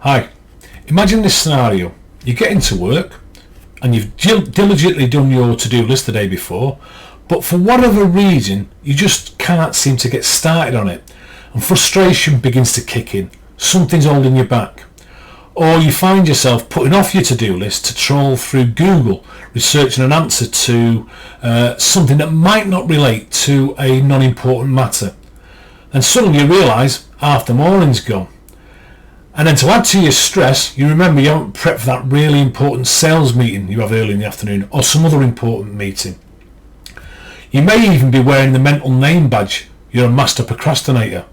Hi, imagine this scenario. You get into work and you've diligently done your to-do list the day before, but for whatever reason you just can't seem to get started on it, and frustration begins to kick in. Something's holding you back. Or you find yourself putting off your to-do list to troll through Google, researching an answer to something that might not relate to a non-important matter. And suddenly you realise half the morning's gone. And then to add to your stress, you remember you haven't prepped for that really important sales meeting you have early in the afternoon, or some other important meeting. You may even be wearing the mental name badge. You're a master procrastinator.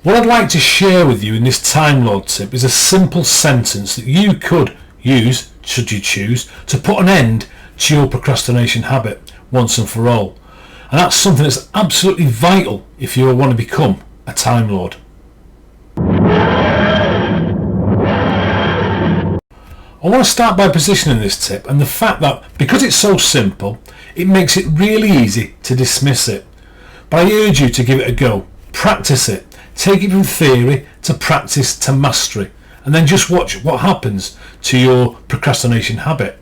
What I'd like to share with you in this Time Lord tip is a simple sentence that you could use, should you choose, to put an end to your procrastination habit once and for all. And that's something that's absolutely vital if you want to become a Time Lord. I want to start by positioning this tip and the fact that because it's so simple, it makes it really easy to dismiss it. But I urge you to give it a go. Practice it. Take it from theory to practice to mastery, and then just watch what happens to your procrastination habit.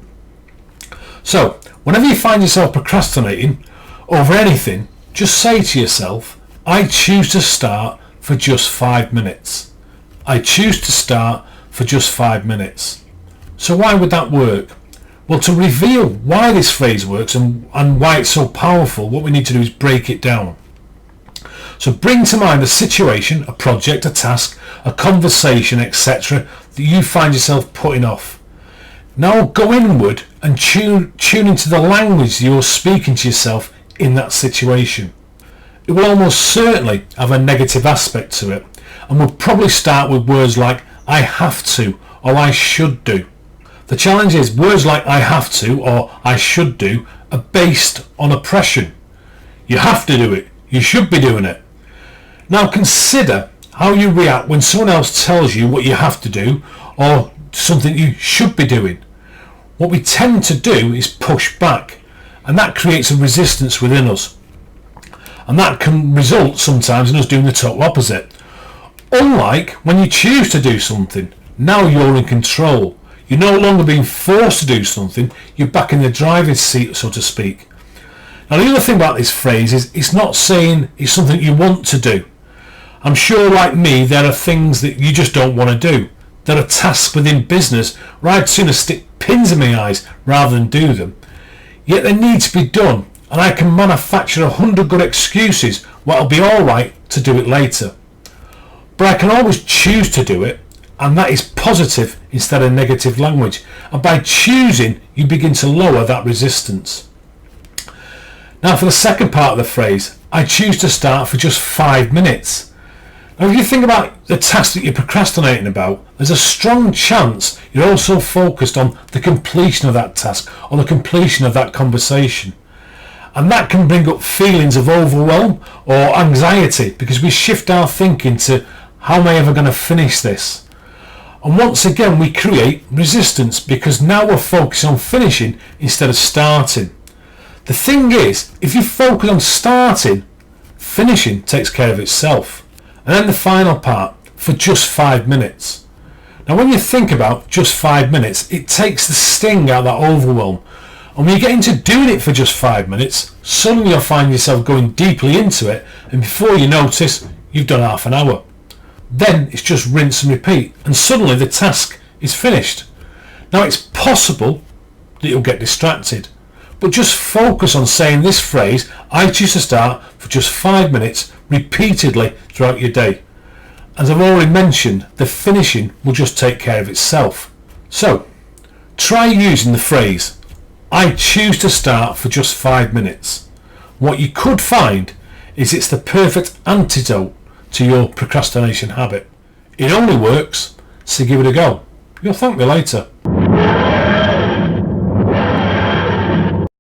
So, whenever you find yourself procrastinating over anything, just say to yourself, I choose to start for just 5 minutes. I choose to start for just 5 minutes. So why would that work? Well, to reveal why this phrase works and why it's so powerful, what we need to do is break it down. So bring to mind a situation, a project, a task, a conversation, etc. that you find yourself putting off. Now go inward and tune into the language you're speaking to yourself in that situation. It will almost certainly have a negative aspect to it, and will probably start with words like I have to or I should do. The challenge is words like I have to or I should do are based on oppression. You have to do it. You should be doing it. Now consider how you react when someone else tells you what you have to do or something you should be doing. What we tend to do is push back, and that creates a resistance within us. And that can result sometimes in us doing the total opposite. Unlike when you choose to do something, now you're in control. You're no longer being forced to do something, you're back in the driver's seat, so to speak. Now the other thing about this phrase is it's not saying it's something you want to do. I'm sure like me there are things that you just don't want to do. There are tasks within business where I'd sooner stick pins in my eyes rather than do them. Yet they need to be done, and I can manufacture 100 good excuses why it'll be alright to do it later. But I can always choose to do it, and that is positive instead of negative language. And by choosing, you begin to lower that resistance. Now for the second part of the phrase, I choose to start for just 5 minutes. Now if you think about the task that you're procrastinating about, there's a strong chance you're also focused on the completion of that task or the completion of that conversation. And that can bring up feelings of overwhelm or anxiety because we shift our thinking to how am I ever going to finish this? And once again we create resistance because now we're focused on finishing instead of starting. The thing is, if you focus on starting, finishing takes care of itself. And then the final part, for just 5 minutes. Now when you think about just 5 minutes, it takes the sting out of that overwhelm. And when you get into doing it for just 5 minutes, suddenly you'll find yourself going deeply into it, and before you notice, you've done half an hour. Then it's just rinse and repeat, and suddenly the task is finished. Now it's possible that you'll get distracted, but just focus on saying this phrase, I choose to start for just 5 minutes, repeatedly throughout your day. As I've already mentioned, the finishing will just take care of itself. So, try using the phrase, I choose to start for just 5 minutes. What you could find is it's the perfect antidote to your procrastination habit. It only works, so give it a go. You'll thank me later.